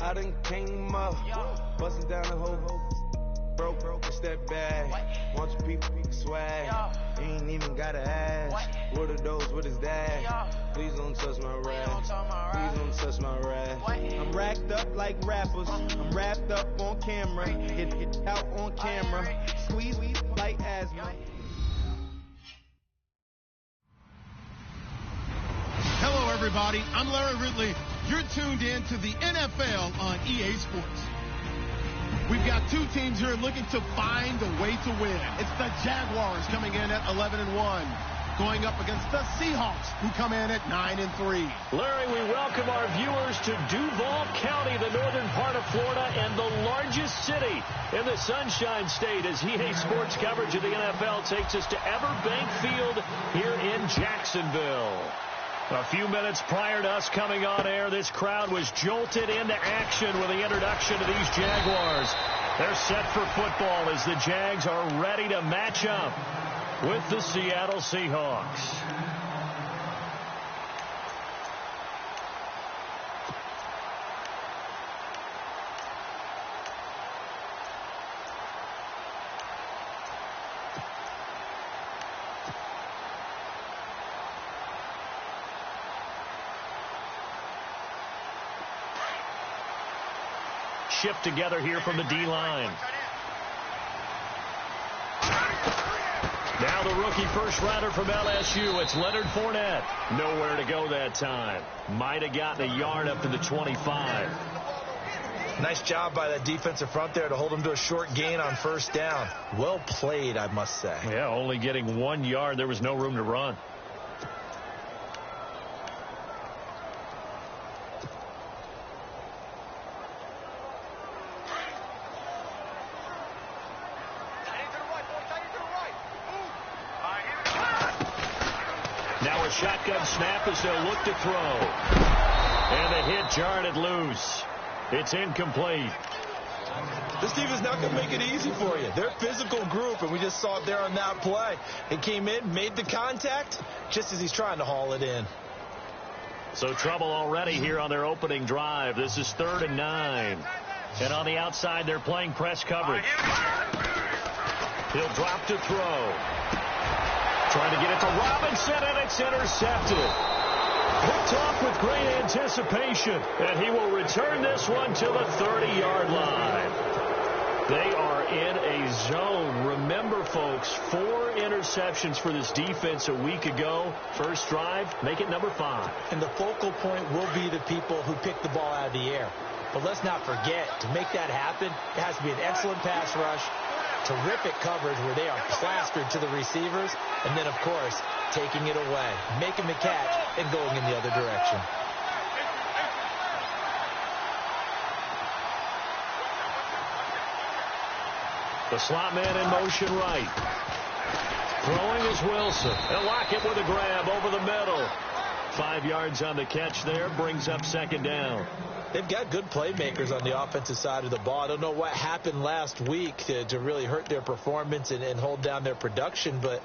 I done came up, busting down the whole broke, it's that bad. Want your people swag, you ain't even gotta ask. What are those, what is that? Please don't touch my rag, please don't touch my rag. I'm racked up like rappers, I'm wrapped up on camera, get out on camera, squeeze like asthma. Hello, everybody. I'm Larry Ridley. You're tuned in to the NFL on EA Sports. We've got two teams here looking to find a way to win. It's the Jaguars coming in at 11-1, going up against the Seahawks, who come in at 9-3. Larry, we welcome our viewers to Duval County, the northern part of Florida, and the largest city in the Sunshine State, as EA Sports coverage of the NFL takes us to Everbank Field here in Jacksonville. A few minutes prior to us coming on air, this crowd was jolted into action with the introduction of these Jaguars. They're set for football as the Jags are ready to match up with the Seattle Seahawks. Shift together here from the D-line. Now the rookie first-rounder from LSU, it's Leonard Fournette. Nowhere to go that time. Might have gotten a yard up to the 25. Nice job by that defensive front there to hold him to a short gain on first down. Well played, I must say. Yeah, only getting 1 yard. There was no room to run. Now a shotgun snap as they'll look to throw. And the hit jarred it loose. It's incomplete. This team is not going to make it easy for you. They're a physical group, and we just saw it there on that play. It came in, made the contact, just as he's trying to haul it in. So trouble already here on their opening drive. This is 3rd and 9. And on the outside, they're playing press coverage. He'll drop to throw. Trying to get it to Robinson, and it's intercepted. Picked off with great anticipation, and he will return this one to the 30-yard line. They are in a zone. Remember, folks, 4 interceptions for this defense a week ago. First drive, make it number 5. And the focal point will be the people who pick the ball out of the air. But let's not forget, to make that happen, it has to be an excellent pass rush, terrific coverage where they are plastered to the receivers, and then, of course, taking it away, making the catch, and going in the other direction. The slot man in motion right. Throwing is Wilson. And Lockett with a grab over the middle. 5 yards on the catch there, brings up 2nd down. They've got good playmakers on the offensive side of the ball. I don't know what happened last week to really hurt their performance and hold down their production, but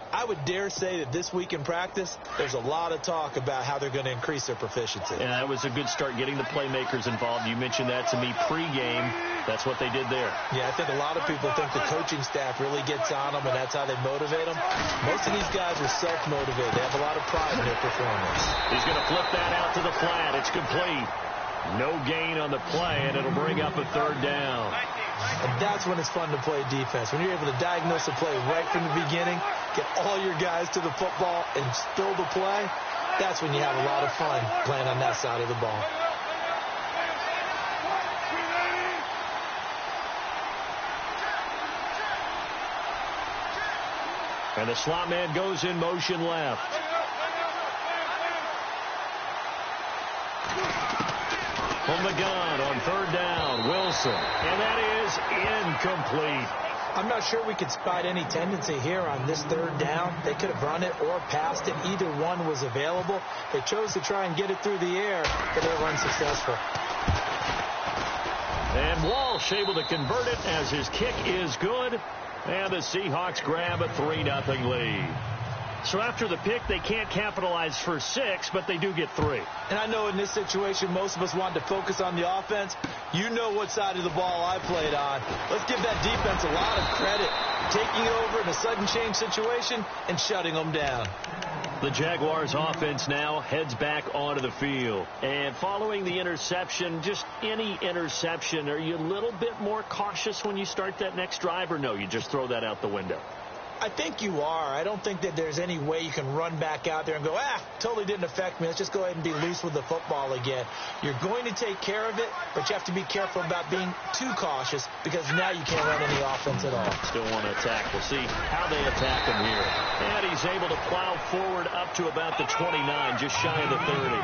I would dare say that this week in practice, there's a lot of talk about how they're going to increase their proficiency. And that was a good start getting the playmakers involved. You mentioned that to me pregame. That's what they did there. Yeah, I think a lot of people think the coaching staff really gets on them, and that's how they motivate them. Most of these guys are self-motivated. They have a lot of pride in their performance. He's going to flip that out to the flat. It's complete. No gain on the play, and it'll bring up a 3rd down. And that's when it's fun to play defense. When you're able to diagnose a play right from the beginning, get all your guys to the football, and spill the play, that's when you have a lot of fun playing on that side of the ball. And the slot man goes in motion left. From the gun on 3rd down, Wilson. And that is incomplete. I'm not sure we could spot any tendency here on this 3rd down. They could have run it or passed it. Either one was available. They chose to try and get it through the air, but they were unsuccessful. And Walsh able to convert it as his kick is good. And the Seahawks grab a 3-0 lead. So after the pick, they can't capitalize for 6, but they do get 3. And I know in this situation, most of us wanted to focus on the offense. You know what side of the ball I played on. Let's give that defense a lot of credit, taking over in a sudden change situation and shutting them down. The Jaguars offense now heads back onto the field. And following the interception, just any interception, are you a little bit more cautious when you start that next drive, or no, you just throw that out the window? I think you are. I don't think that there's any way you can run back out there and go, totally didn't affect me. Let's just go ahead and be loose with the football again. You're going to take care of it, but you have to be careful about being too cautious because now you can't run any offense at all. Still want to attack. We'll see how they attack him here. And he's able to plow forward up to about the 29, just shy of the 30.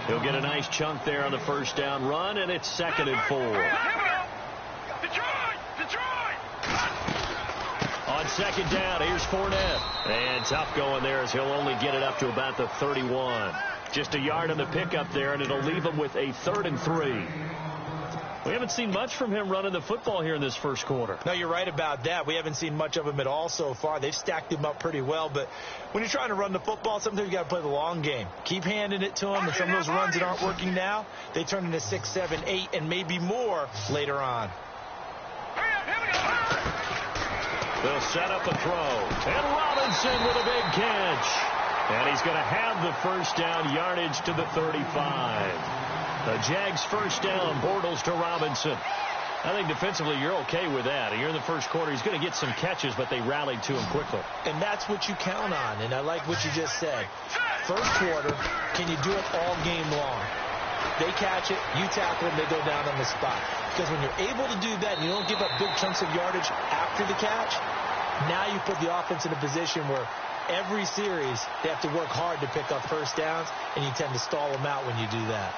He'll get a nice chunk there on the first down run, and it's 2nd and 4. On 2nd down, here's Fournette. And tough going there as he'll only get it up to about the 31. Just a yard on the pickup there, and it'll leave him with a 3rd and 3. We haven't seen much from him running the football here in this first quarter. No, you're right about that. We haven't seen much of him at all so far. They've stacked him up pretty well, but when you're trying to run the football, sometimes you got to play the long game. Keep handing it to him, and some of those runs that aren't working now, they turn into 6, 7, 8, and maybe more later on. They'll set up a throw. And Robinson with a big catch. And he's going to have the first down yardage to the 35. The Jags first down, Bortles to Robinson. I think defensively you're okay with that. Here in the first quarter, he's going to get some catches, but they rallied to him quickly. And that's what you count on, and I like what you just said. First quarter, can you do it all game long? They catch it, you tackle them, they go down on the spot. Because when you're able to do that and you don't give up big chunks of yardage after the catch, now you put the offense in a position where every series they have to work hard to pick up first downs, and you tend to stall them out when you do that.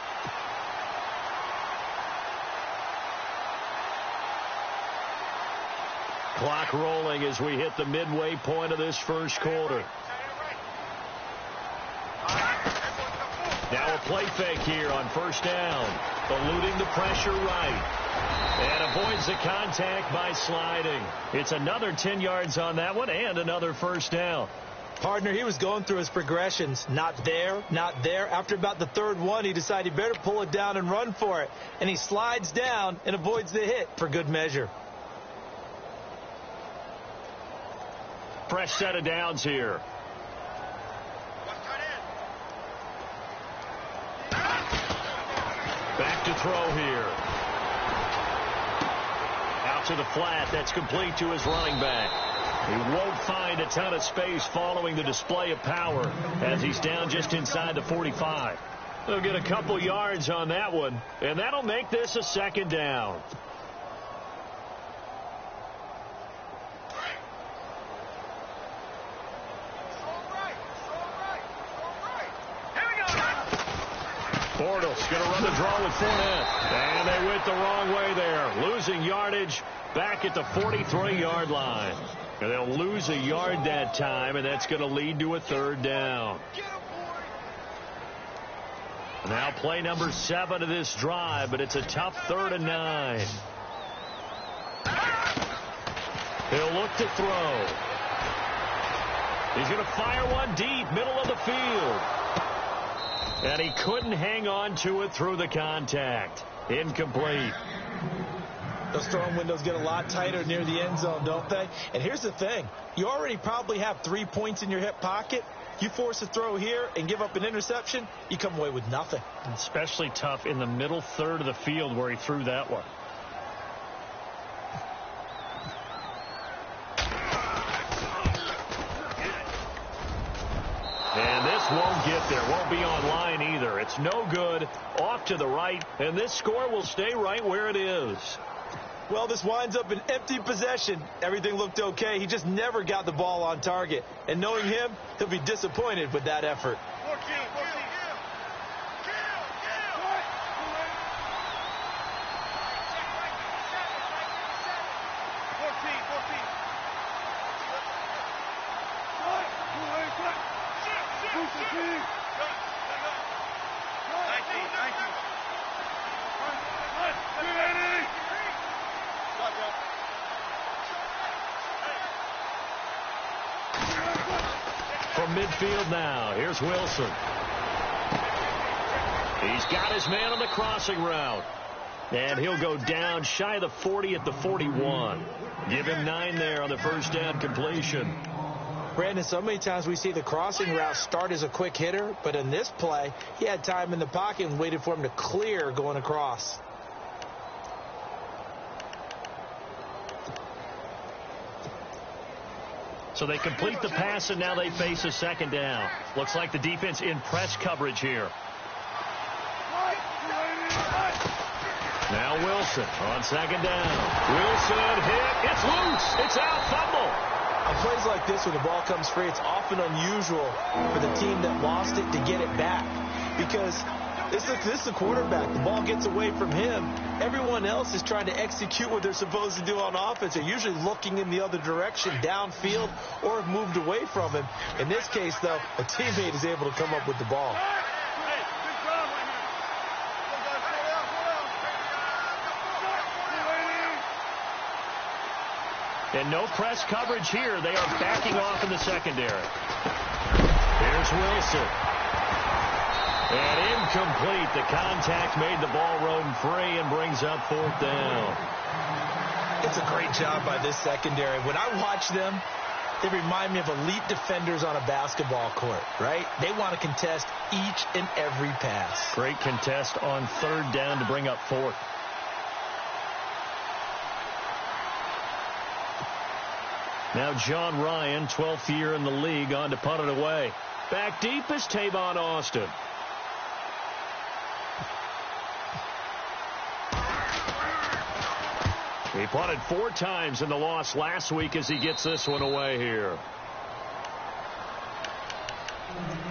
Clock rolling as we hit the midway point of this first quarter. Now a play fake here on first down. Eluding the pressure right. And avoids the contact by sliding. It's another 10 yards on that one and another first down. Partner, he was going through his progressions. Not there, not there. After about the 3rd one, he decided he better pull it down and run for it. And he slides down and avoids the hit for good measure. Fresh set of downs here. Back to throw here. Out to the flat. That's complete to his running back. He won't find a ton of space following the display of power as he's down just inside the 45. They'll get a couple yards on that one, and that'll make this a 2nd down. Bortles going to run the draw with Fournette. And they went the wrong way there. Losing yardage back at the 43-yard line. And they'll lose a yard that time, and that's going to lead to a 3rd down. Now play number 7 of this drive, but it's a tough 3rd and 9. He'll look to throw. He's going to fire one deep, middle of the field. And he couldn't hang on to it through the contact. Incomplete. Those throwing windows get a lot tighter near the end zone, don't they? And here's the thing. You already probably have 3 points in your hip pocket. You force a throw here and give up an interception, you come away with nothing. Especially tough in the middle 3rd of the field where he threw that one. And this won't get there. Won't be online either. It's no good. Off to the right. And this score will stay right where it is. Well, this winds up an empty possession. Everything looked okay. He just never got the ball on target. And knowing him, he'll be disappointed with that effort. From midfield now. Here's Wilson. He's got his man on the crossing route. And he'll go down shy of the 40 at the 41. Give him 9 there on the first down completion. Brandon, so many times we see the crossing route start as a quick hitter, but in this play, he had time in the pocket and waited for him to clear going across. So they complete the pass, and now they face a second down. Looks like the defense in press coverage here. Now Wilson on second down. Wilson hit. It's loose. It's out. Fumble. On plays like this, when the ball comes free, it's often unusual for the team that lost it to get it back. Because this is the quarterback. The ball gets away from him. Everyone else is trying to execute what they're supposed to do on offense. They're usually looking in the other direction, downfield, or have moved away from him. In this case, though, a teammate is able to come up with the ball. And no press coverage here. They are backing off in the secondary. Here's Wilson. And incomplete. The contact made the ball roam free and brings up 4th down. It's a great job by this secondary. When I watch them, they remind me of elite defenders on a basketball court, right? They want to contest each and every pass. Great contest on 3rd down to bring up 4th. Now John Ryan, 12th year in the league, on to punt it away. Back deep is Tavon Austin. He punted 4 times in the loss last week as he gets this one away here.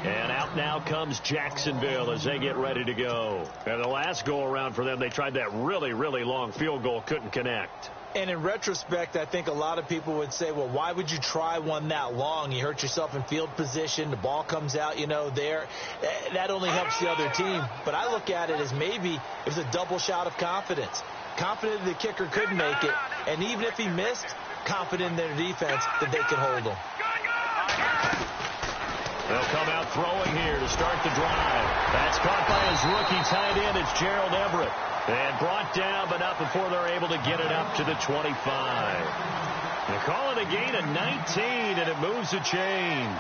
And out now comes Jacksonville as they get ready to go. And the last go-around for them, they tried that really, really long field goal, couldn't connect. And in retrospect, I think a lot of people would say, well, why would you try one that long? You hurt yourself in field position. The ball comes out, there. That only helps the other team. But I look at it as maybe it was a double shot of confidence. Confident the kicker could make it. And even if he missed, confident in their defense that they could hold him. They'll come out throwing here to start the drive. That's caught by his rookie tight end. It's Gerald Everett. And brought down, but not before they're able to get it up to the 25. They call it a gain of 19, and it moves the chains.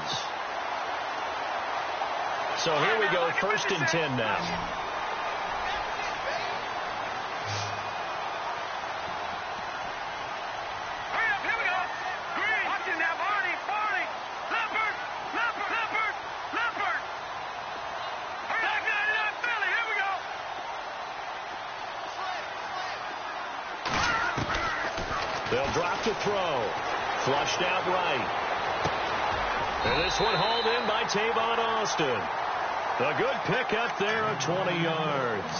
So here we go, 1st and 10 now. They'll drop to throw. Flushed out right. And this one hauled in by Tavon Austin. A good pickup there of 20 yards.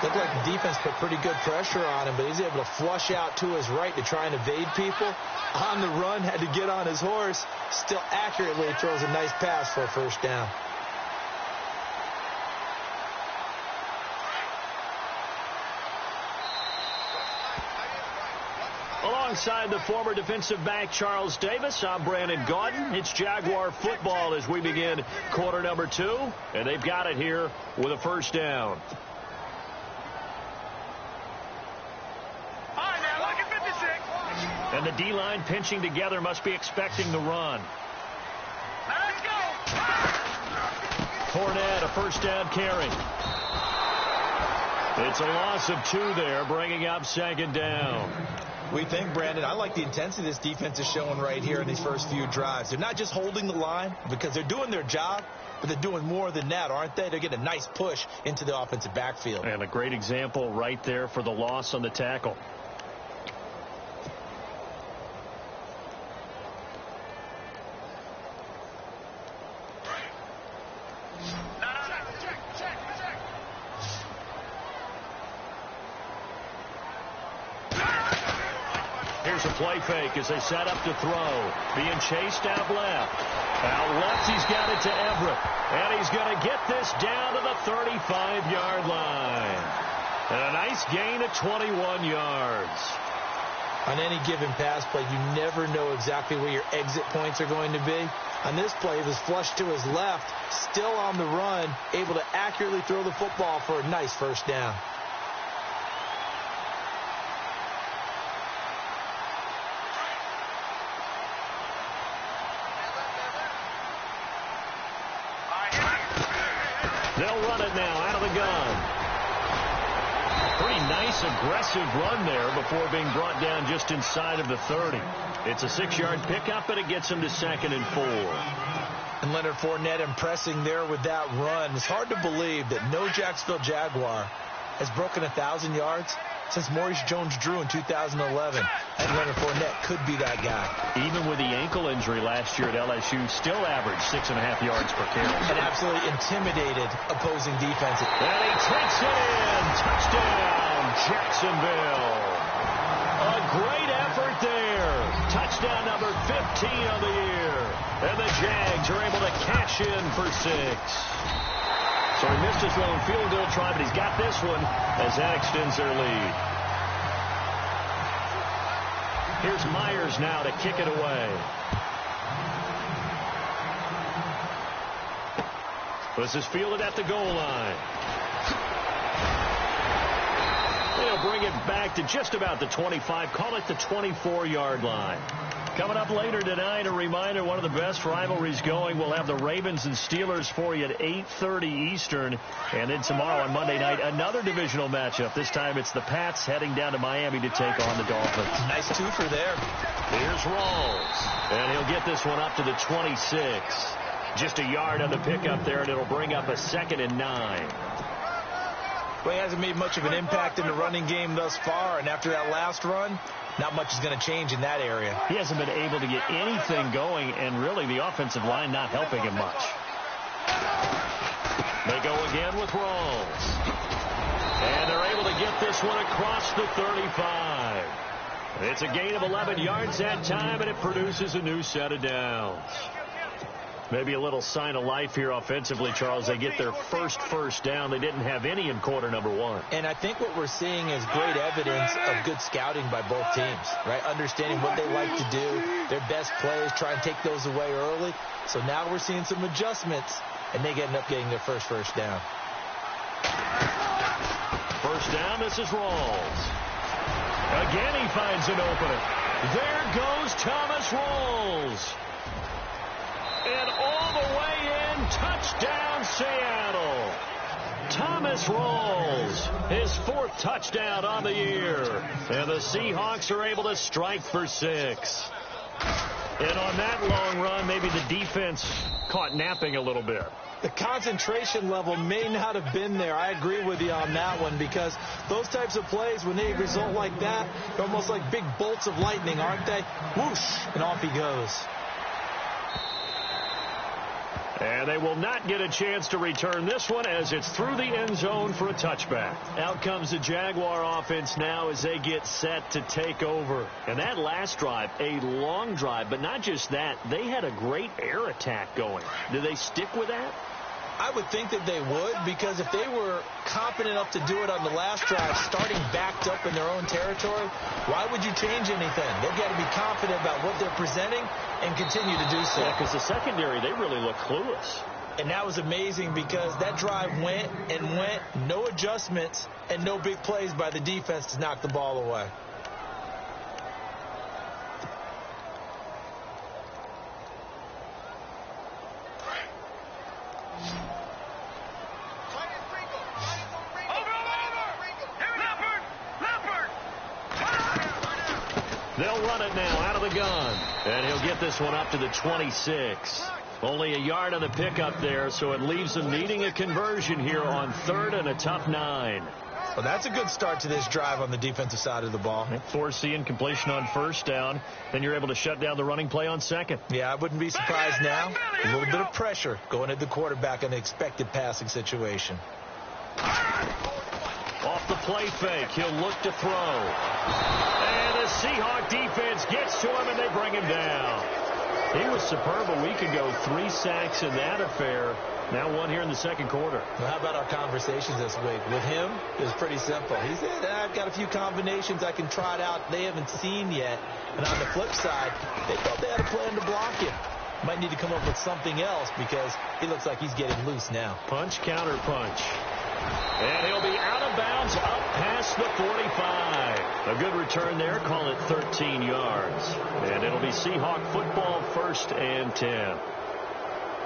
Looked like the defense put pretty good pressure on him, but he's able to flush out to his right to try and evade people. On the run, had to get on his horse. Still accurately throws a nice pass for a 1st down. Alongside the former defensive back Charles Davis, I'm Brandon Gaudin. It's Jaguar football as we begin quarter number 2, and they've got it here with a 1st down. All right, now, look at 56. And the D-line pinching together must be expecting the run. Let's go. Fournette, a 1st down carry. It's a loss of 2 there, bringing up 2nd down. We think, Brandon, I like the intensity this defense is showing right here in these first few drives. They're not just holding the line because they're doing their job, but they're doing more than that, aren't they? They're getting a nice push into the offensive backfield. And a great example right there for the loss on the tackle. Here's a play fake as they set up to throw. Being chased out left. Out left, he's got it to Everett. And he's going to get this down to the 35-yard line. And a nice gain of 21 yards. On any given pass play, you never know exactly where your exit points are going to be. On this play, he was flushed to his left, still on the run, able to accurately throw the football for a nice first down. They'll run it now out of the gun. Pretty nice, aggressive run there before being brought down just inside of the 30. It's a 6-yard pickup, and it gets him to 2nd and 4. And Leonard Fournette impressing there with that run. It's hard to believe that no Jacksonville Jaguar has broken 1,000 yards since Maurice Jones-Drew in 2011. And Leonard Fournette could be that guy. Even with the ankle injury last year at LSU, still averaged 6.5 yards per carry. And absolutely intimidated opposing defenses. And he takes it in. Touchdown, Jacksonville. A great effort there. Touchdown number 15 of the year. And the Jags are able to cash in for 6. So he missed his lone field goal try, but he's got this one as that extends their lead. Here's Myers now to kick it away. This is fielded at the goal line. They'll bring it back to just about the 25. Call it the 24-yard line. Coming up later tonight, a reminder, one of the best rivalries going. We'll have the Ravens and Steelers for you at 8:30 Eastern. And then tomorrow on Monday night, another divisional matchup. This time it's the Pats heading down to Miami to take on the Dolphins. Nice twofer there. Here's Rawls. And he'll get this one up to the 26. Just a yard on the pickup there, and it'll bring up a 2nd and 9. Well, he hasn't made much of an impact in the running game thus far, and after that last run, not much is going to change in that area. He hasn't been able to get anything going, and really the offensive line not helping him much. They go again with Rawls. And they're able to get this one across the 35. It's a gain of 11 yards that time, and it produces a new set of downs. Maybe a little sign of life here offensively, Charles. They get their first down. They didn't have any in quarter number 1. And I think what we're seeing is great evidence of good scouting by both teams, right? Understanding what they like to do, their best plays, try and take those away early. So now we're seeing some adjustments, and they end up getting their first down. First down, this is Rawls. Again, he finds an opening. There goes Thomas Rawls. And all the way in, touchdown Seattle. Thomas Rawls, his 4th touchdown on the year. And the Seahawks are able to strike for 6. And on that long run, maybe the defense caught napping a little bit. The concentration level may not have been there. I agree with you on that one, because those types of plays, when they result like that, they're almost like big bolts of lightning, aren't they? Whoosh, and off he goes. And they will not get a chance to return this one as it's through the end zone for a touchback. Out comes the Jaguar offense now as they get set to take over. And that last drive, a long drive, but not just that, they had a great air attack going. Do they stick with that? I would think that they would, because if they were confident enough to do it on the last drive, starting backed up in their own territory, why would you change anything? They've got to be confident about what they're presenting and continue to do so. Yeah, because the secondary, they really look clueless. And that was amazing, because that drive went and went, no adjustments, and no big plays by the defense to knock the ball away. They'll run it now out of the gun. And he'll get this one up to the 26. Only a yard on the pickup there, so it leaves them needing a conversion here on 3rd and a tough 9. Well, that's a good start to this drive on the defensive side of the ball. Forcing completion on 1st down. Then you're able to shut down the running play on 2nd. Yeah, I wouldn't be surprised now. A little bit of pressure going at the quarterback in an expected passing situation. Off the play fake, he'll look to throw. And the Seahawk defense gets to him, and they bring him down. He was superb a week ago. 3 sacks in that affair. Now 1 here in the second quarter. Well, how about our conversations this week? With him, it was pretty simple. He said, I've got a few combinations I can try it out they haven't seen yet. And on the flip side, they thought they had a plan to block him. Might need to come up with something else because he looks like he's getting loose now. Punch, counter punch. And he'll be out of bounds up past the 45. A good return there. Call it 13 yards. And it'll be Seahawk football, 1st and 10.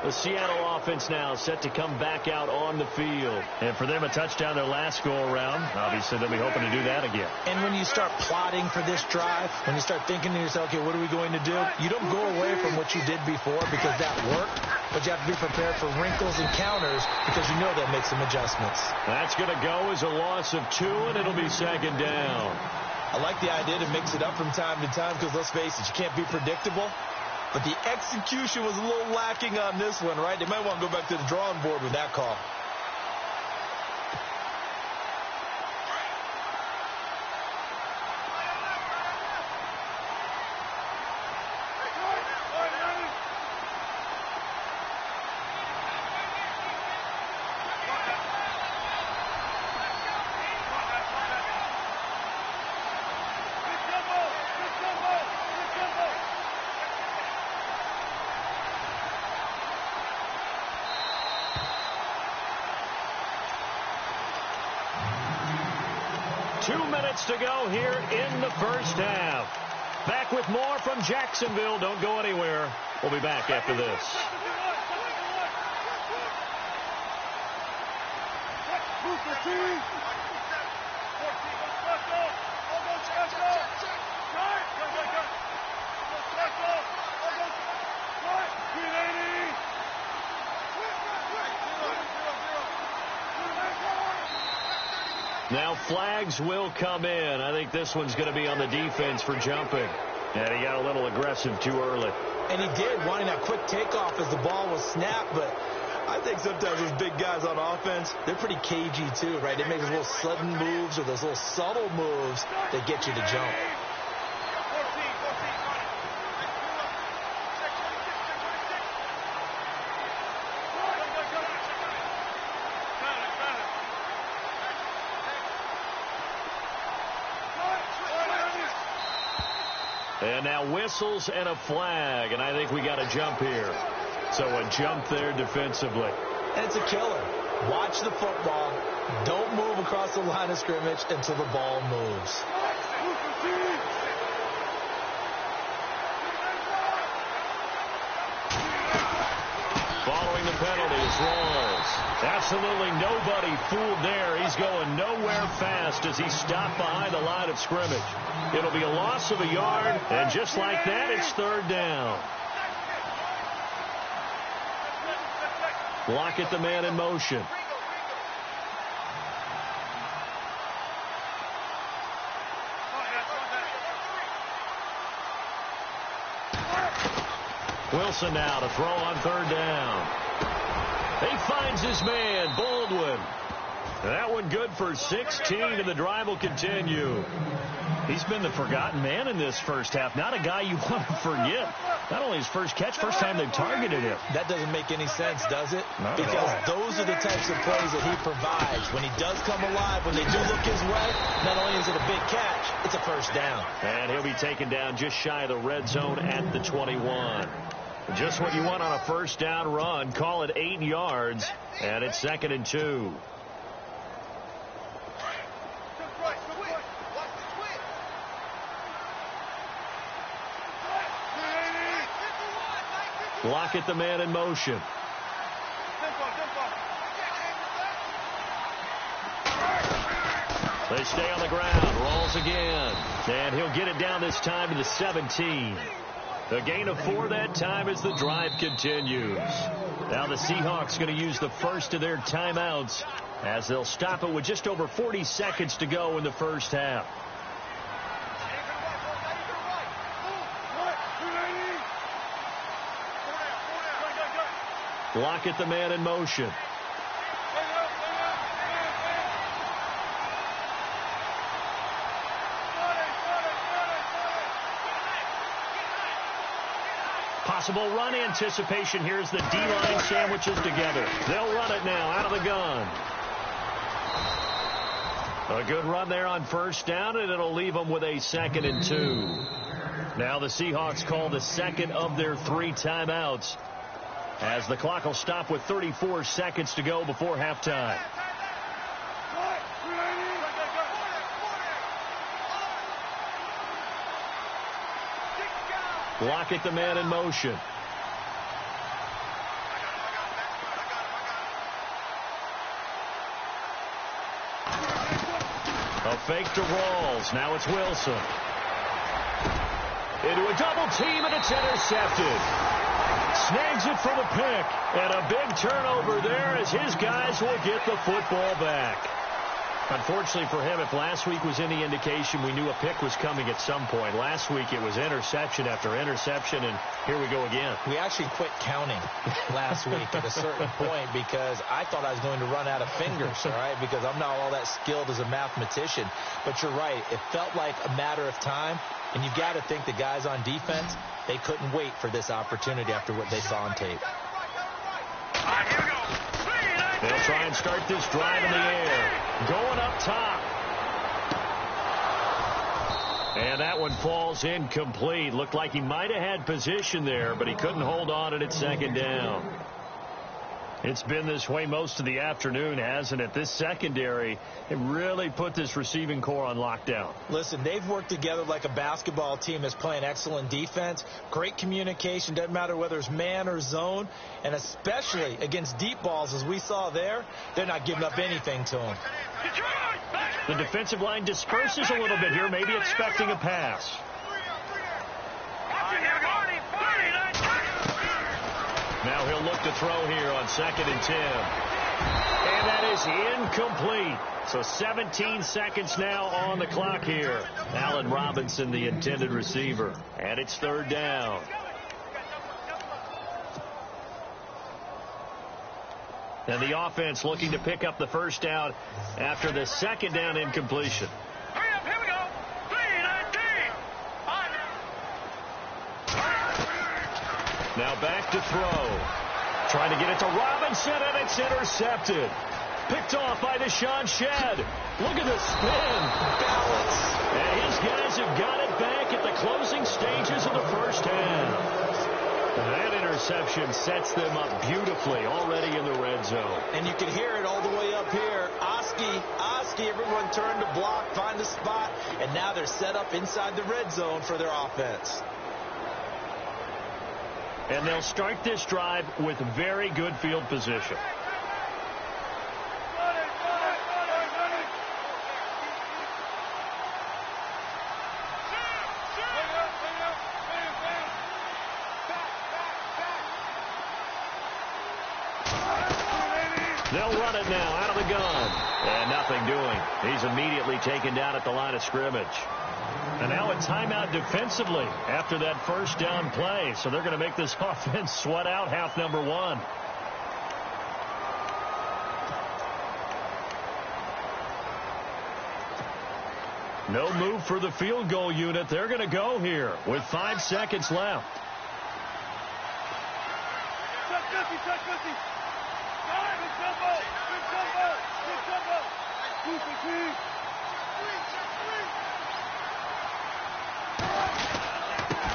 The Seattle offense now set to come back out on the field. And for them, a touchdown their last go-around. Obviously, they'll be hoping to do that again. And when you start plotting for this drive, when you start thinking to yourself, okay, what are we going to do? You don't go away from what you did before because that worked. But you have to be prepared for wrinkles and counters because you know they'll make some adjustments. That's going to go as a loss of 2, and it'll be 2nd down. I like the idea to mix it up from time to time because, let's face it, you can't be predictable. But the execution was a little lacking on this one, right? They might want to go back to the drawing board with that call. To go here in the first half. Back with more from Jacksonville. Don't go anywhere. We'll be back after this. Now flags will come in. I think this one's going to be on the defense for jumping. And he got a little aggressive too early. And he did, wanting that quick takeoff as the ball was snapped. But I think sometimes those big guys on offense, they're pretty cagey too, right? They make those little sudden moves or those little subtle moves that get you to jump. And now whistles and a flag, and I think we got a jump here. So a jump there defensively. And it's a killer. Watch the football. Don't move across the line of scrimmage until the ball moves. Following the penalty is Rawls. Absolutely nobody fooled there. He's going nowhere fast as he stopped behind the line of scrimmage. It'll be a loss of a yard, and just like that, it's 3rd down. Lockett, the man in motion. Wilson now to throw on 3rd down. He finds his man, Baldwin. That one good for 16, and the drive will continue. He's been the forgotten man in this first half. Not a guy you want to forget. Not only his first catch, first time they've targeted him. That doesn't make any sense, does it? Not because those are the types of plays that he provides. When he does come alive, when they do look his way, not only is it a big catch, it's a 1st down. And he'll be taken down just shy of the red zone at the 21. Just what you want on a 1st down run. Call it 8 yards, and it's 2nd and 2. Lockett, the man in motion. They stay on the ground. Rolls again. And he'll get it down this time to the 17. A gain of 4 that time as the drive continues. Now the Seahawks going to use the first of their timeouts as they'll stop it with just over 40 seconds to go in the first half. Lockett, the man in motion. Possible run anticipation. Here's the D-line sandwiches together. They'll run it now out of the gun. A good run there on first down, and it'll leave them with a 2nd and 2. Now the Seahawks call the second of their 3 timeouts, as the clock will stop with 34 seconds to go before halftime. Lockett, the man in motion. A fake to Rawls. Now it's Wilson. Into a double team, and it's intercepted. Snags it for the pick. And a big turnover there as his guys will get the football back. Unfortunately for him, if last week was any indication, we knew a pick was coming at some point. Last week it was interception after interception, and here we go again. We actually quit counting last week at a certain point because I thought I was going to run out of fingers, all right, because I'm not all that skilled as a mathematician. But you're right. It felt like a matter of time, and you've got to think the guys on defense, they couldn't wait for this opportunity after what they saw on tape. They'll try and start this drive in the air. Going up top. And that one falls incomplete. Looked like he might have had position there, but he couldn't hold on, and it's 2nd down. It's been this way most of the afternoon, hasn't it? This secondary, it really put this receiving core on lockdown. Listen, they've worked together like a basketball team that's playing excellent defense. Great communication. Doesn't matter whether it's man or zone. And especially against deep balls, as we saw there, they're not giving up anything to them. The defensive line disperses a little bit here, maybe expecting a pass. Now he'll look to throw here on 2nd and 10. And that is incomplete. So 17 seconds now on the clock here. Allen Robinson, the intended receiver. And it's 3rd down. And the offense looking to pick up the first down after the 2nd down incompletion. Here we go. 3-19. Now back to throw. Trying to get it to Robinson, and it's intercepted. Picked off by Deshaun Shedd. Look at the spin. Balance. And his guys have got it back at the closing stages of the first half. That interception sets them up beautifully already in the red zone. And you can hear it all the way up here. Oski, everyone turned to block, find the spot, and now they're set up inside the red zone for their offense. And they'll start this drive with very good field position. They'll run it now out of the gun. And nothing doing. He's immediately taken down at the line of scrimmage. And now a timeout defensively after that first down play. So they're going to make this offense sweat out half number 1. No move for the field goal unit. They're going to go here with 5 seconds left.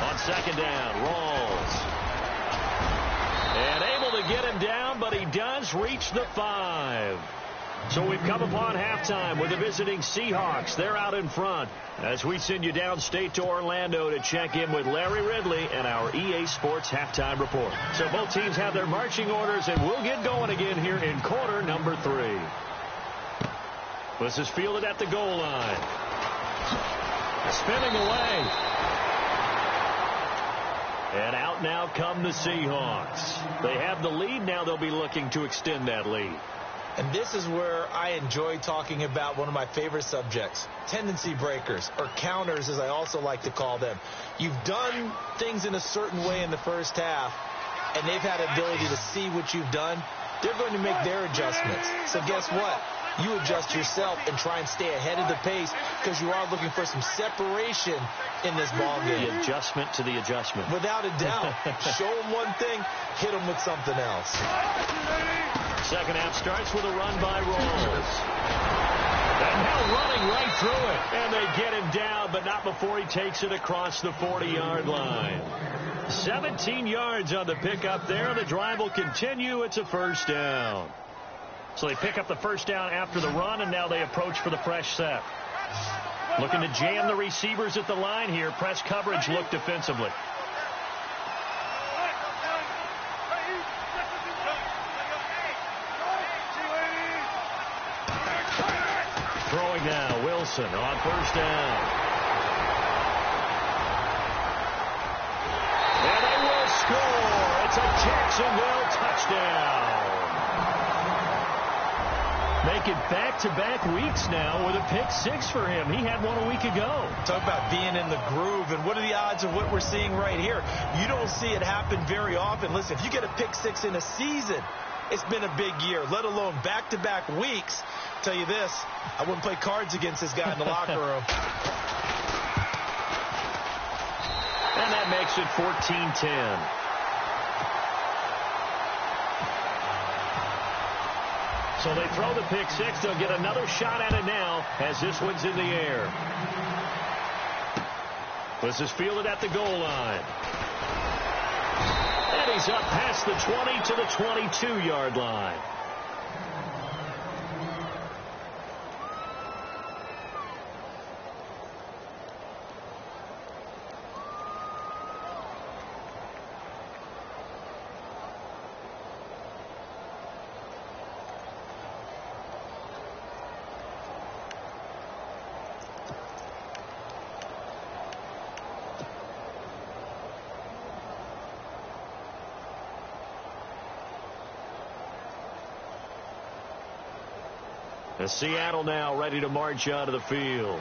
On 2nd down, Rawls. And able to get him down, but he does reach the 5. So we've come upon halftime with the visiting Seahawks. They're out in front as we send you downstate to Orlando to check in with Larry Ridley and our EA Sports halftime report. So both teams have their marching orders, and we'll get going again here in quarter number 3. This is fielded at the goal line. Spinning away. And out now come the Seahawks. They have the lead. Now they'll be looking to extend that lead. And this is where I enjoy talking about one of my favorite subjects, tendency breakers, or counters as I also like to call them. You've done things in a certain way in the first half, and they've had the ability to see what you've done. They're going to make their adjustments. So guess what? you adjust yourself and try and stay ahead of the pace because you are looking for some separation in this ball game. The adjustment to the adjustment. Without a doubt. Show them one thing, hit them with something else. Second half starts with a run by Rawls. And now running right through it. And they get him down, but not before he takes it across the 40-yard line. 17 yards on the pickup there. The drive will continue. It's a first down. So they pick up the first down after the run, and now they approach for the fresh set. Looking to jam the receivers at the line here. Press coverage look defensively. Throwing now, Wilson on first down. And they will score. It's a Jacksonville touchdown. Making back-to-back weeks now with a pick six for him. He had one a week ago. Talk about being in the groove, and what are the odds of what we're seeing right here? You don't see it happen very often. Listen, if you get a pick six in a season, it's been a big year, let alone back-to-back weeks. I'll tell you this, I wouldn't play cards against this guy in the locker room. And that makes it 14-10. So they throw the pick six. They'll get another shot at it now as this one's in the air. This is fielded at the goal line. And he's up past the 20 to the 22-yard line. And Seattle now ready to march out of the field.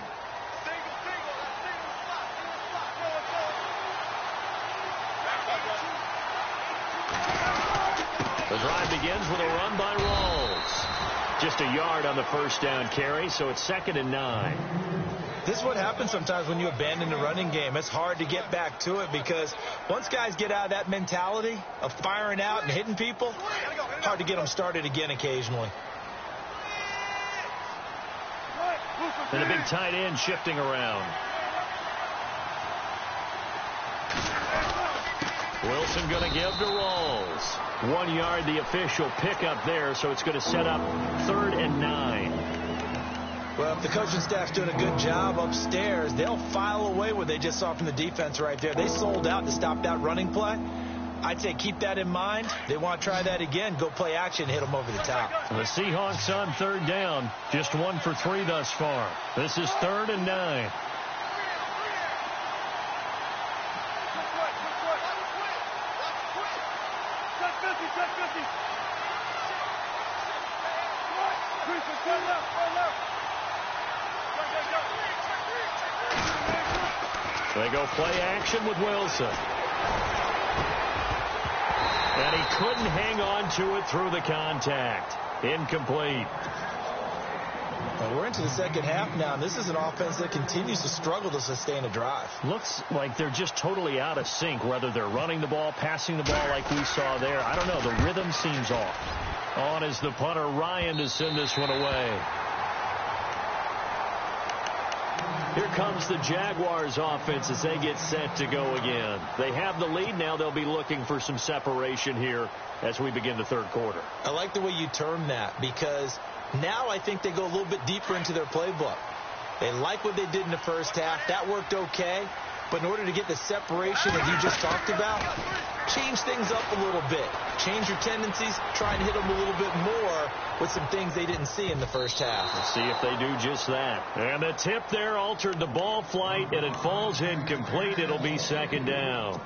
The drive begins with a run by Rawls. Just a yard on the first down carry, so it's 2nd and 9. This is what happens sometimes when you abandon the running game. It's hard to get back to it because once guys get out of that mentality of firing out and hitting people, hard to get them started again occasionally. And a big tight end shifting around. Wilson going to give to Rawls. 1 yard, the official pickup there, so it's going to set up 3rd and 9. Well, if the coaching staff's doing a good job upstairs, they'll file away what they just saw from the defense right there. They sold out to stop that running play. I'd say keep that in mind. They want to try that again. Go play action, hit them over the top. The Seahawks on 3rd down. Just 1 for 3 thus far. This is 3rd and 9. They go play action with Wilson. And he couldn't hang on to it through the contact. Incomplete. Well, we're into the second half now, and this is an offense that continues to struggle to sustain a drive. Looks like they're just totally out of sync, whether they're running the ball, passing the ball like we saw there. I don't know. The rhythm seems off. On is the punter, Ryan, to send this one away. Here comes the Jaguars offense as they get set to go again. They have the lead now. They'll be looking for some separation here as we begin the 3rd quarter. I like the way you term that because now I think they go a little bit deeper into their playbook. They like what they did in the first half. That worked okay. But in order to get the separation that you just talked about, change things up a little bit. Change your tendencies. Try and hit them a little bit more with some things they didn't see in the first half. Let's see if they do just that. And the tip there altered the ball flight, and it falls incomplete. It'll be 2nd down.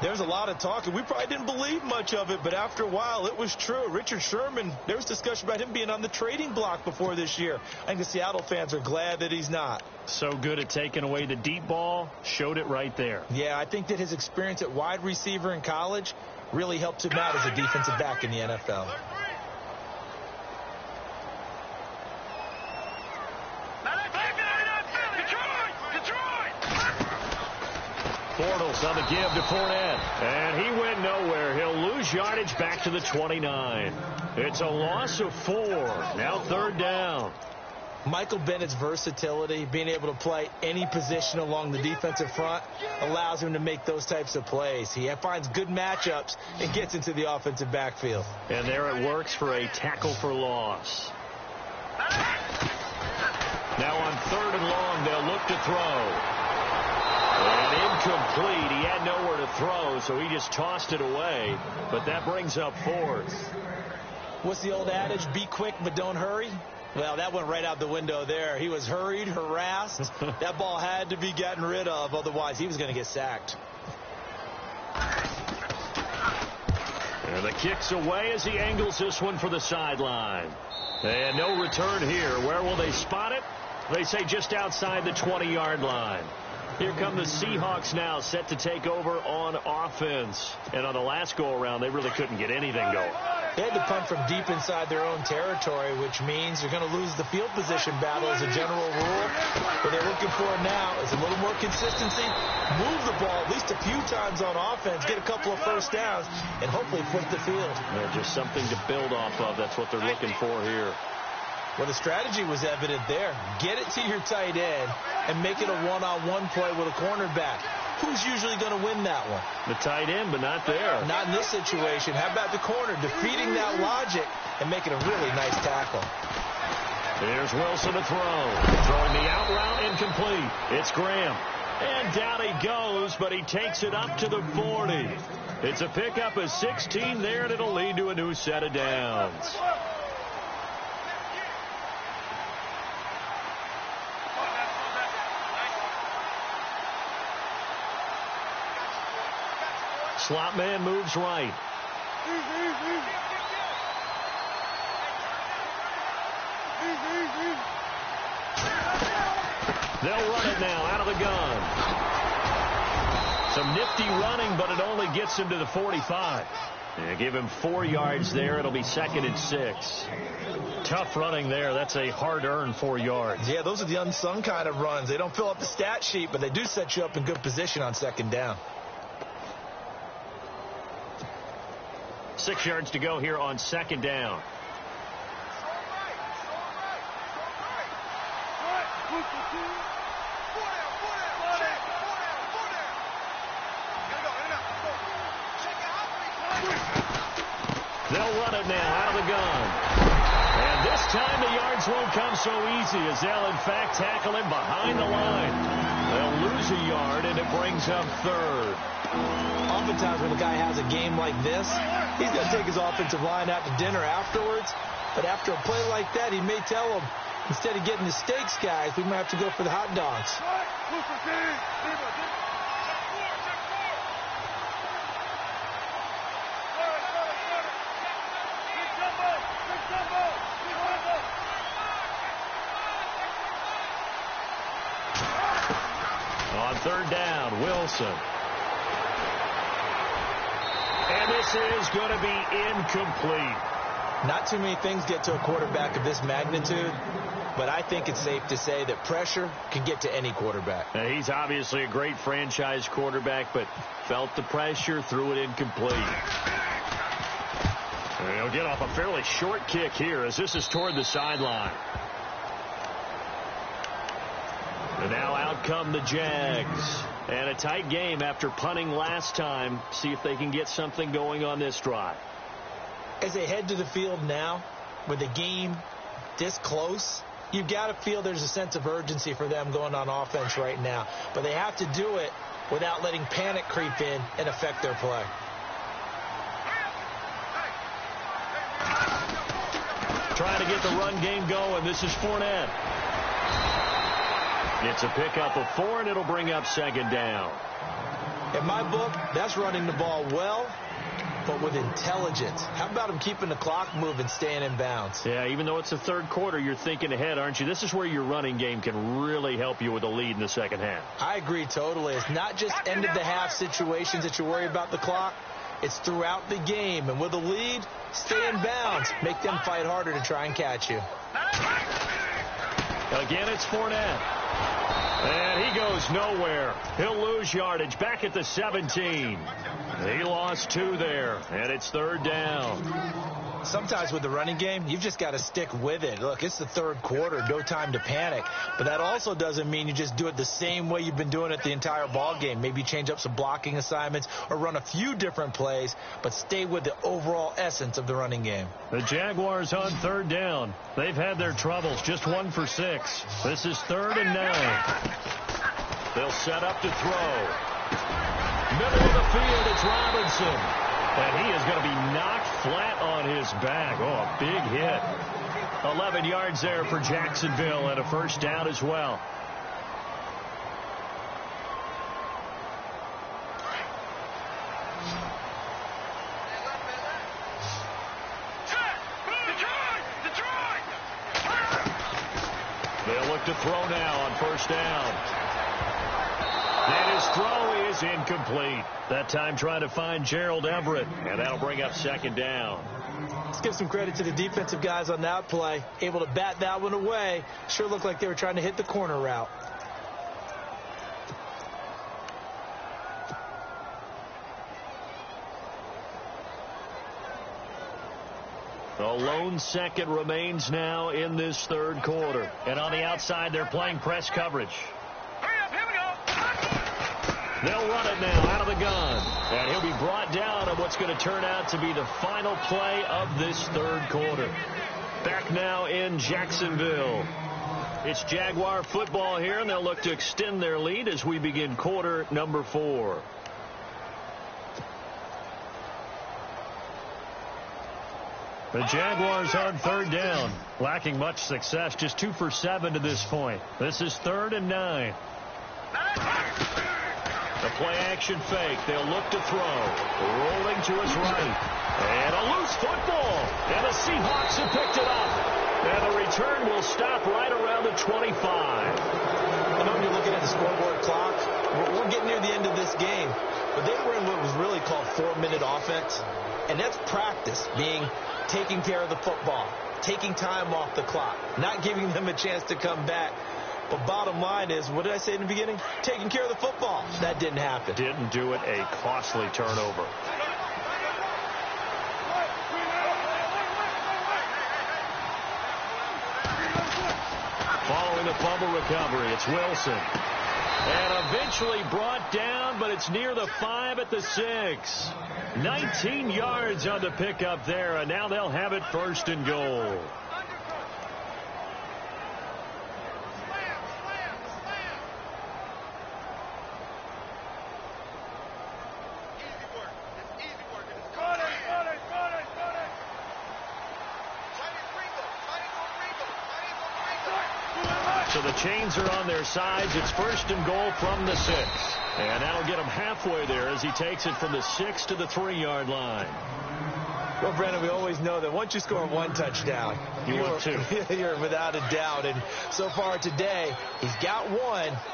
There's a lot of talk, and we probably didn't believe much of it, but after a while, it was true. Richard Sherman, there was discussion about him being on the trading block before this year. I think the Seattle fans are glad that he's not. So good at taking away the deep ball, showed it right there. Yeah, I think that his experience at wide receiver in college really helped him out as a defensive back in the NFL. Bortles on the give to Fournette. And he went nowhere. He'll lose yardage back to the 29. It's a loss of 4. Now 3rd down. Michael Bennett's versatility, being able to play any position along the defensive front, allows him to make those types of plays. He finds good matchups and gets into the offensive backfield. And there it works for a tackle for loss. Now on 3rd and long, they'll look to throw. And incomplete. He had nowhere to throw, so he just tossed it away. But that brings up 4th. What's the old adage? Be quick, but don't hurry. Well, that went right out the window there. He was hurried, harassed. That ball had to be gotten rid of, otherwise he was going to get sacked. And the kick's away as he angles this one for the sideline. And no return here. Where will they spot it? They say just outside the 20-yard line. Here come the Seahawks now, set to take over on offense. And on the last go-around, they really couldn't get anything going. They had to punt from deep inside their own territory, which means you're going to lose the field position battle as a general rule. What they're looking for now is a little more consistency, move the ball at least a few times on offense, get a couple of first downs, and hopefully flip the field. Yeah, just something to build off of. That's what they're looking for here. Well, the strategy was evident there. Get it to your tight end and make it a one-on-one play with a cornerback. Who's usually going to win that one? The tight end, but not there. Not in this situation. How about the corner defeating that logic and making a really nice tackle? Here's Wilson to throw. Throwing the out route incomplete. It's Graham. And down he goes, but he takes it up to the 40. It's a pickup of 16 there, and it'll lead to a new set of downs. Slot man moves right. They'll run it now out of the gun. Some nifty running, but it only gets him to the 45. Yeah, give him 4 yards there. It'll be 2nd and 6. Tough running there. That's a hard-earned 4 yards. Yeah, those are the unsung kind of runs. They don't fill up the stat sheet, but they do set you up in good position on 2nd down. 6 yards to go here on 2nd down. They'll run it now out of the gun. And this time the yards won't come so easy as they'll in fact tackle him behind the line. They'll lose a yard and it brings up 3rd. Oftentimes when a guy has a game like this, he's going to take his offensive line out to dinner afterwards. But after a play like that, he may tell them, instead of getting the steaks, guys, we might have to go for the hot dogs. On 3rd down, Wilson. And this is going to be incomplete. Not too many things get to a quarterback of this magnitude, but I think it's safe to say that pressure can get to any quarterback. Now, he's obviously a great franchise quarterback, but felt the pressure, threw it incomplete. And he'll get off a fairly short kick here as this is toward the sideline. And now out come the Jags. And a tight game after punting last time. See if they can get something going on this drive. As they head to the field now, with the game this close, you've got to feel there's a sense of urgency for them going on offense right now. But they have to do it without letting panic creep in and affect their play. Trying to get the run game going. This is Fournette. It's a pickup of 4, and it'll bring up 2nd down. In my book, that's running the ball well, but with intelligence. How about him keeping the clock moving, staying in bounds? Yeah, even though it's the 3rd quarter, you're thinking ahead, aren't you? This is where your running game can really help you with a lead in the 2nd half. I agree totally. It's not just end-of-the-half situations that you worry about the clock. It's throughout the game. And with a lead, stay in bounds. Make them fight harder to try and catch you. Again, it's Fournette. And he goes nowhere. He'll lose yardage back at the 17. He lost 2 there, and it's 3rd down. Sometimes with the running game, you've just got to stick with it. Look, it's the 3rd quarter, no time to panic. But that also doesn't mean you just do it the same way you've been doing it the entire ball game. Maybe change up some blocking assignments or run a few different plays, but stay with the overall essence of the running game. The Jaguars on 3rd down. They've had their troubles, just 1 for 6. This is 3rd and 9. They'll set up to throw. Middle of the field, it's Robinson. And he is going to be knocked flat on his back. Oh, a big hit. 11 yards there for Jacksonville and a 1st down as well. They'll look to throw now on 1st down. And his throw is incomplete. That time trying to find Gerald Everett. And that'll bring up 2nd down. Let's give some credit to the defensive guys on that play. Able to bat that one away. Sure looked like they were trying to hit the corner route. The lone second remains now in this 3rd quarter. And on the outside, they're playing press coverage. They'll run it now out of the gun. And he'll be brought down on what's going to turn out to be the final play of this 3rd quarter. Back now in Jacksonville. It's Jaguar football here, and they'll look to extend their lead as we begin quarter number 4. The Jaguars on 3rd down. Lacking much success, just 2 for 7 to this point. This is 3rd and 9. The play-action fake. They'll look to throw. Rolling to his right. And a loose football. And the Seahawks have picked it up. And the return will stop right around the 25. I know when you're looking at the scoreboard clock, we're getting near the end of this game. But they were in what was really called 4-minute offense. And that's practice, being taking care of the football, taking time off the clock, not giving them a chance to come back. But bottom line is, what did I say in the beginning? Taking care of the football. That didn't happen. Didn't do it. A costly turnover. Following the fumble recovery, it's Wilson. And eventually brought down, but it's near the 5 at the 6. 19 yards on the pickup there, and now they'll have it 1st and goal. So the chains are on their sides. It's 1st and goal from the 6. And that'll get him halfway there as he takes it from the 6 to the 3-yard line. Well, Brandon, we always know that once you score 1 touchdown, you want 2. You're without a doubt. And so far today, he's got 1,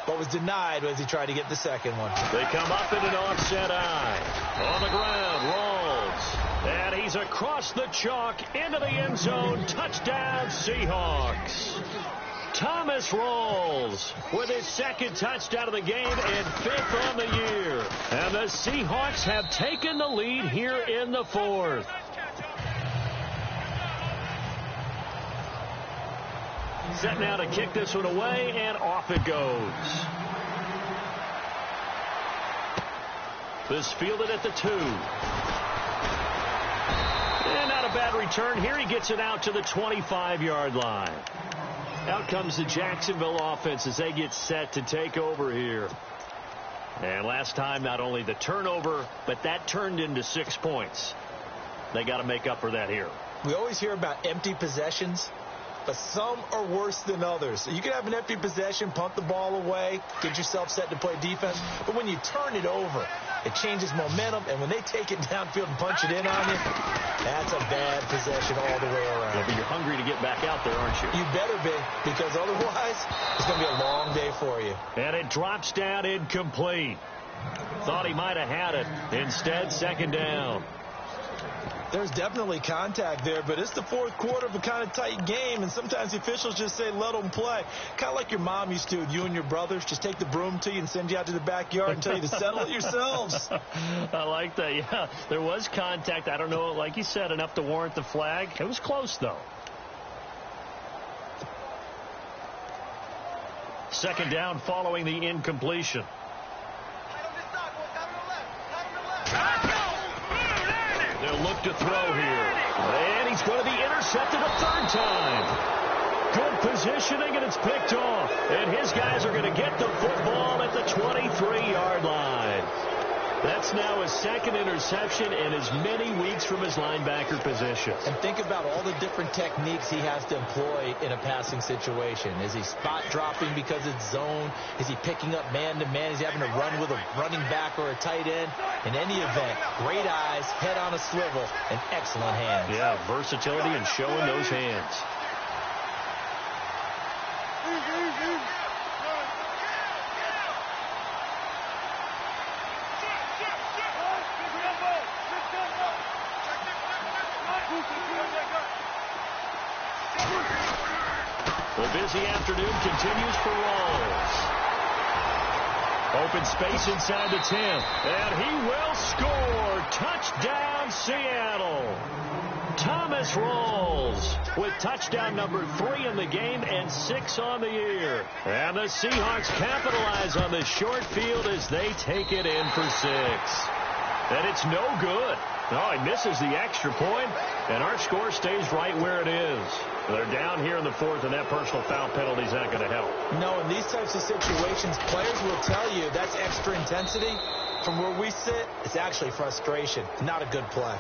but was denied as he tried to get the 2nd one. They come up in an offset eye. On the ground, rolls. And he's across the chalk into the end zone. Touchdown, Seahawks. Thomas Rawls with his 2nd touchdown of the game and 5th on the year. And the Seahawks have taken the lead here in the 4th. Set now to kick this one away, and off it goes. This fielded at the 2. And not a bad return here. He gets it out to the 25-yard line. Out comes the Jacksonville offense as they get set to take over here. And last time, not only the turnover, but that turned into 6 points. They got to make up for that here. We always hear about empty possessions, but some are worse than others. So you can have an empty possession, punt the ball away, get yourself set to play defense. But when you turn it over, it changes momentum. And when they take it downfield and punch it in on you, that's a bad possession all the way around. Yeah, but you're hungry to get back out there, aren't you? You better be, because otherwise it's going to be a long day for you. And it drops down incomplete. Thought he might have had it. Instead, 2nd down. There's definitely contact there, but it's the fourth quarter of a kind of tight game, and sometimes the officials just say let them play. Kind of like your mom used to, you and your brothers, just take the broom to you and send you out to the backyard and tell you to settle it yourselves. I like that, yeah. There was contact. I don't know, like you said, enough to warrant the flag. It was close, though. Second down following the incompletion. They'll look to throw here. And he's going to be intercepted a third time. Good positioning, and it's picked off. And his guys are going to get the football at the 23-yard line. That's now his second interception in as many weeks from his linebacker position. And think about all the different techniques he has to employ in a passing situation. Is he spot dropping because it's zone? Is he picking up man-to-man? Is he having to run with a running back or a tight end? In any event, great eyes, head on a swivel, and excellent hands. Yeah, versatility and showing those hands. The busy afternoon continues for Rawls. Open space inside the 10. And he will score. Touchdown, Seattle. Thomas Rawls with touchdown number 3 in the game and 6 on the year. And the Seahawks capitalize on this short field as they take it in for 6. And it's no good. Oh, he misses the extra point, and our score stays right where it is. They're down here in the fourth, and that personal foul penalty is not going to help. No, in these types of situations, players will tell you that's extra intensity. From where we sit, it's actually frustration. Not a good play.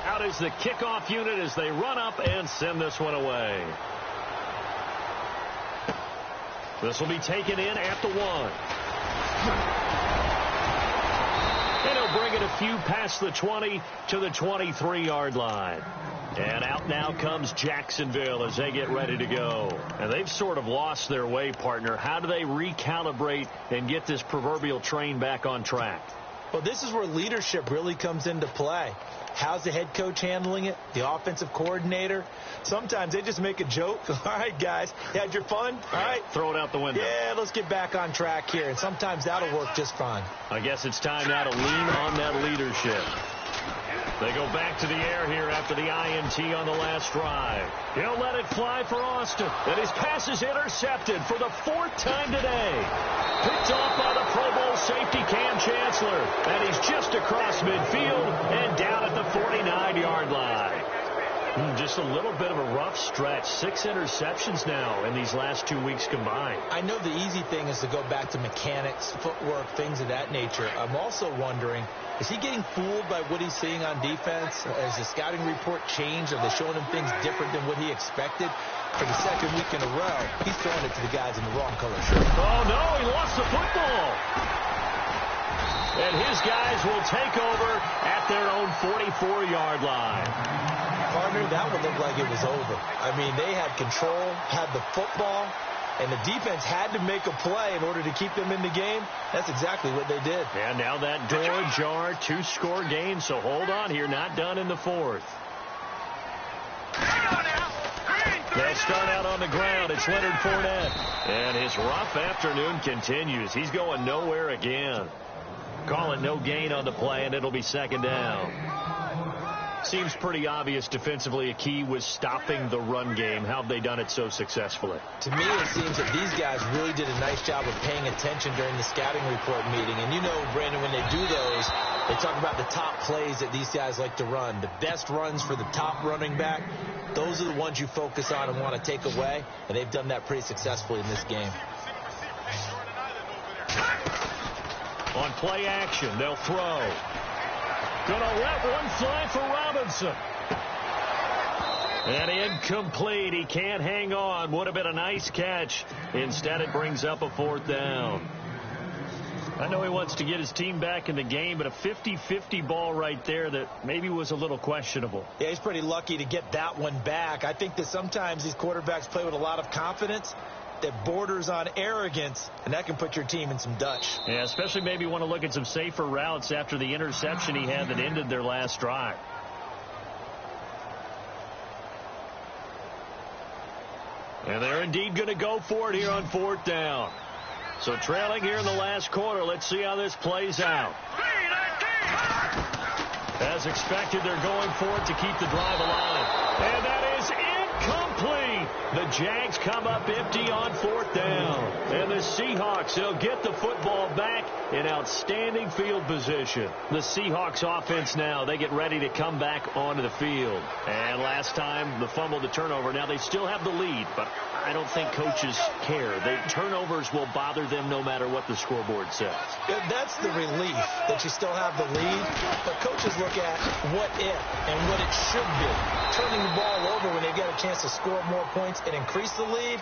Out is the kickoff unit as they run up and send this one away. This will be taken in at the 1. And he'll bring it a few past the 20 to the 23-yard line. And out now comes Jacksonville as they get ready to go. And they've sort of lost their way, partner. How do they recalibrate and get this proverbial train back on track? Well, this is where leadership really comes into play. How's the head coach handling it? The offensive coordinator? Sometimes they just make a joke. All right, guys, you had your fun? All right. Throw it out the window. Yeah, let's get back on track here. And sometimes that'll work just fine. I guess it's time now to lean on that leadership. They go back to the air here after the INT on the last drive. He'll let it fly for Austin. And his pass is intercepted for the 4th time today. Picked off by the Pro Bowl safety Cam Chancellor. And he's just across midfield and down at the 49-yard line. Just a little bit of a rough stretch. 6 interceptions now in these last 2 weeks combined. I know the easy thing is to go back to mechanics, footwork, things of that nature. I'm also wondering, is he getting fooled by what he's seeing on defense? Has the scouting report changed? Are they showing him things different than what he expected? For the second week in a row, he's throwing it to the guys in the wrong color shirt. Oh, no, he lost the football. And his guys will take over at their own 44-yard line. Partner, that would look like it was over. I mean, they had control, had the football, and the defense had to make a play in order to keep them in the game. That's exactly what they did. And now that door ajar, 2-score game, so hold on here, not done in the 4th. They'll start out on the ground. It's Leonard Fournette. And his rough afternoon continues. He's going nowhere again. Call it no gain on the play, and it'll be 2nd down. Seems pretty obvious defensively a key was stopping the run game. How have they done it so successfully? To me, it seems that these guys really did a nice job of paying attention during the scouting report meeting. And you know, Brandon, when they do those, they talk about the top plays that these guys like to run. The best runs for the top running back, those are the ones you focus on and want to take away. And they've done that pretty successfully in this game. On play action, they'll throw. Gonna let one fly for Robinson. And incomplete. He can't hang on. Would have been a nice catch. Instead, it brings up a 4th down. I know he wants to get his team back in the game, but a 50-50 ball right there that maybe was a little questionable. Yeah, he's pretty lucky to get that one back. I think that sometimes these quarterbacks play with a lot of confidence. that borders on arrogance, and that can put your team in some Dutch. Yeah, especially maybe want to look at some safer routes after the interception he had that ended their last drive. And they're indeed going to go for it here on 4th down. So trailing here in the last quarter. Let's see how this plays out. As expected, they're going for it to keep the drive alive. And that is incomplete. The Jags come up empty on 4th down. And the Seahawks, they'll get the football back in outstanding field position. The Seahawks offense now, they get ready to come back onto the field. And last time, the fumble, the turnover. Now, they still have the lead, but I don't think coaches care. Turnovers will bother them no matter what the scoreboard says. That's the relief that you still have the lead. But coaches look at what if and what it should be. Turning the ball over when they get a chance to score more points and increase the lead,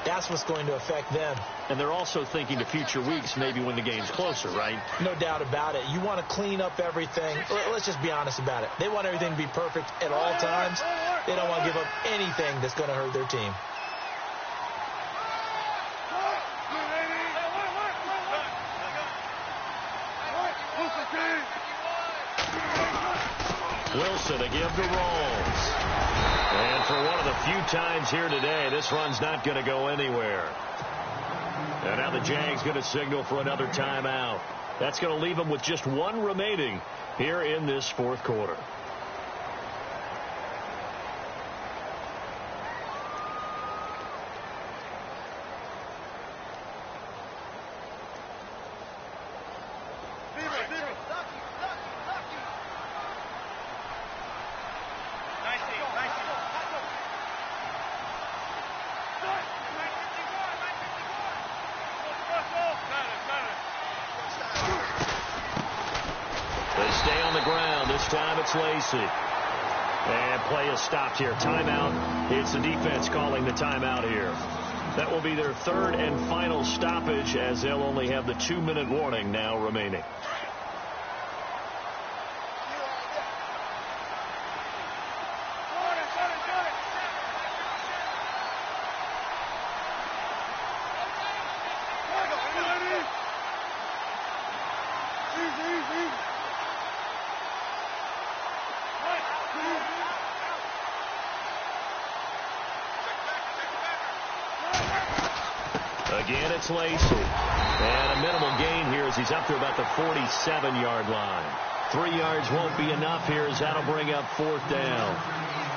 that's what's going to affect them. And they're also thinking to future weeks, maybe when the game's closer, right? No doubt about it. You want to clean up everything. Let's just be honest about it. They want everything to be perfect at all times. They don't want to give up anything that's going to hurt their team. Wilson again to Rolls. And for one of the few times here today, this run's not going to go anywhere. And now the Jags going to signal for another timeout. That's going to leave them with just one remaining here in this 4th quarter. Lacey. And play is stopped here. Timeout. It's the defense calling the timeout here. That will be their 3rd and final stoppage, as they'll only have the 2-minute warning now remaining. Again, it's Lacey. And a minimal gain here as he's up to about the 47-yard line. 3 yards won't be enough here as that'll bring up 4th down.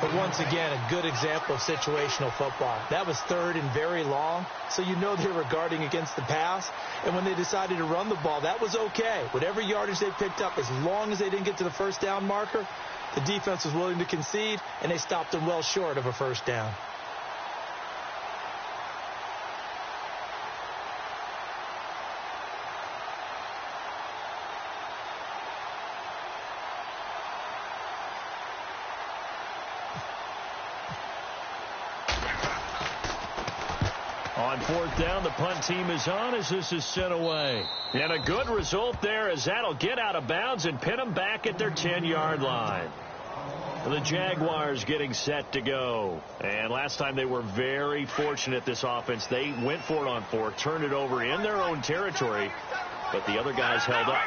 But once again, a good example of situational football. That was 3rd and very long, so you know they were guarding against the pass. And when they decided to run the ball, that was okay. Whatever yardage they picked up, as long as they didn't get to the 1st down marker, the defense was willing to concede, and they stopped them well short of a 1st down. On 4th down, the punt team is on as this is sent away. And a good result there as that'll get out of bounds and pin them back at their 10-yard line. The Jaguars getting set to go. And last time they were very fortunate, this offense. They went for it on 4th, turned it over in their own territory, but the other guys held up.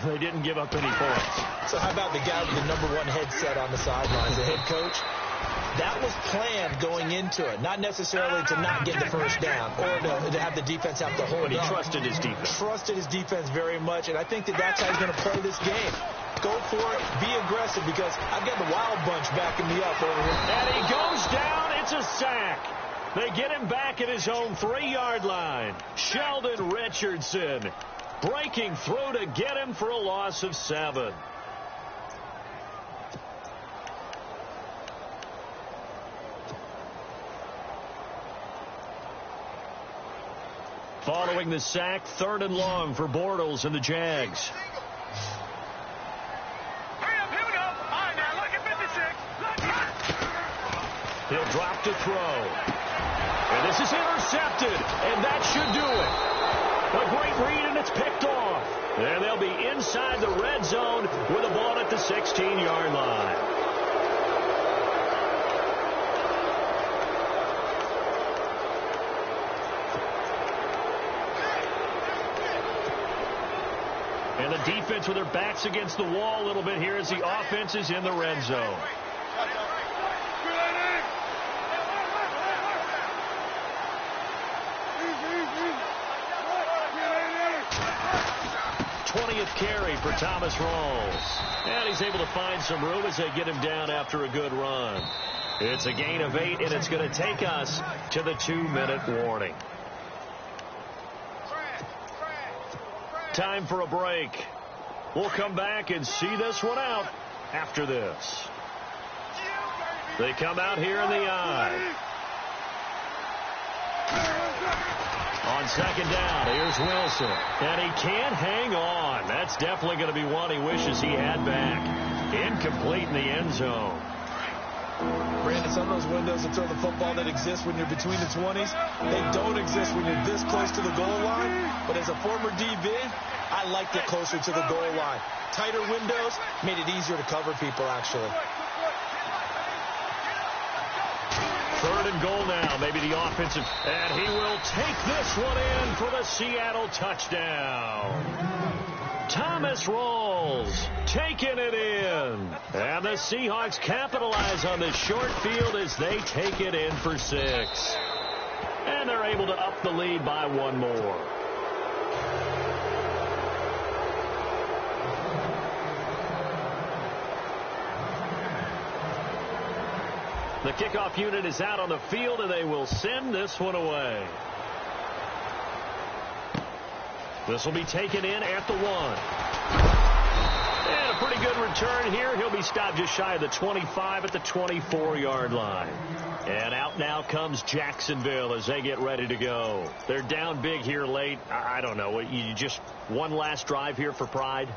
They didn't give up any points. So how about the guy with the #1 headset on the sidelines, the head coach? That was planned going into it, not necessarily to not get the 1st down or to have the defense have to hold But he up. trusted his defense. Trusted his defense very much, and I think that's how he's going to play this game. Go for it, be aggressive, because I've got the Wild Bunch backing me up over here. And he goes down. It's a sack. They get him back at his own 3-yard line. Sheldon Richardson breaking through to get him for a loss of 7. Following the sack, 3rd and long for Bortles and the Jags. Hurry up, here we go. All right, now look at 56. He'll drop to throw. And this is intercepted, and that should do it. A great read, and it's picked off. And they'll be inside the red zone with a ball at the 16-yard line. defense with their backs against the wall a little bit here as the offense is in the red zone. Carry for Thomas Rawls. And he's able to find some room as they get him down after a good run. It's a gain of 8, and it's going to take us to the 2-minute warning. Time for a break. We'll come back and see this one out after this. They come out here in the I. On second down, here's Wilson. And he can't hang on. That's definitely going to be one he wishes he had back. Incomplete in the end zone. Brandon, some of those windows to throw the football that exist when you're between the 20s, they don't exist when you're this close to the goal line. But as a former DB, I liked it closer to the goal line. Tighter windows made it easier to cover people, actually. Third and goal now, maybe the offensive. And he will take this one in for the Seattle touchdown. Thomas Rawls taking it in. And the Seahawks capitalize on this short field as they take it in for 6. And they're able to up the lead by 1 more. The kickoff unit is out on the field, and they will send this one away. This will be taken in at the 1. And a pretty good return here. He'll be stopped just shy of the 25 at the 24-yard line. And out now comes Jacksonville as they get ready to go. They're down big here late. I don't know. You just one last drive here for pride?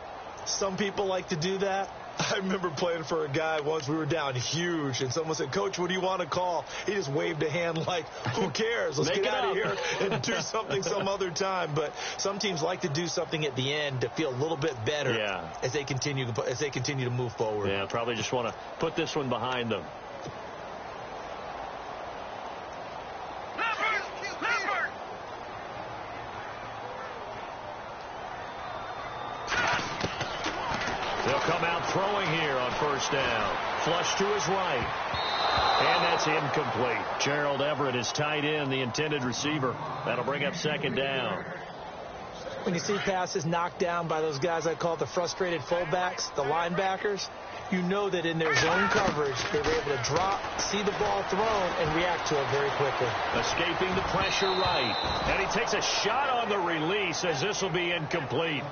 Some people like to do that. I remember playing for a guy once. We were down huge, and someone said, "Coach, what do you want to call?" He just waved a hand like, who cares? Let's get out of here and do something some other time. But some teams like to do something at the end to feel a little bit better as they continue to move forward. Yeah, probably just want to put this one behind them. They'll come out throwing here on first down. Flush to his right. And that's incomplete. Gerald Everett is tight end, the intended receiver. That'll bring up second down. When you see passes knocked down by those guys I call the frustrated fullbacks, the linebackers, you know that in their zone coverage, they were able to drop, see the ball thrown, and react to it very quickly. Escaping the pressure right. And he takes a shot on the release as this will be incomplete.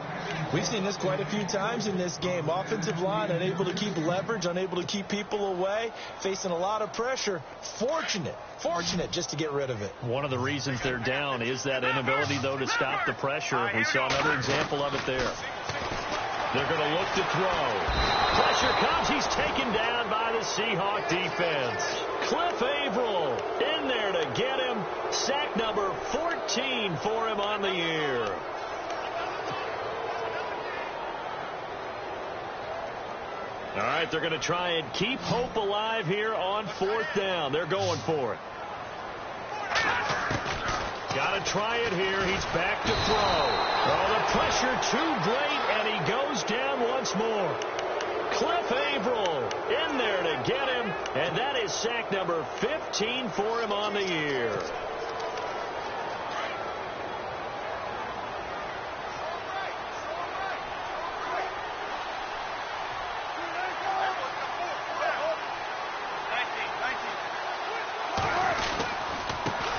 We've seen this quite a few times in this game. Offensive line unable to keep leverage, unable to keep people away, facing a lot of pressure. Fortunate just to get rid of it. One of the reasons they're down is that inability, though, to stop the pressure. We saw another example of it there. They're going to look to throw. Pressure comes. He's taken down by the Seahawk defense. Cliff Averill in there to get him. Sack number 14 for him on the year. All right, they're going to try and keep hope alive here on fourth down. They're going for it. Got to try it here. He's back to throw. Oh, the pressure too great, and he goes down once more. Cliff Averill in there to get him, and that is sack number 15 for him on the year.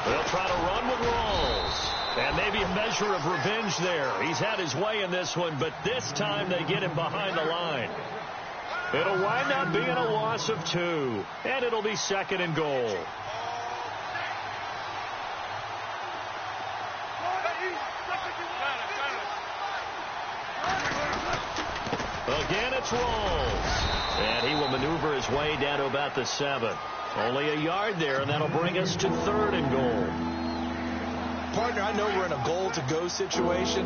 They'll try to run with Rawls. And maybe a measure of revenge there. He's had his way in this one, but this time they get him behind the line. It'll wind up being a loss of 2. And it'll be second and goal. Again, it's Rawls. And he will maneuver his way down to about the 7. Only a yard there, and that'll bring us to third and goal. Partner, I know we're in a goal-to-go situation,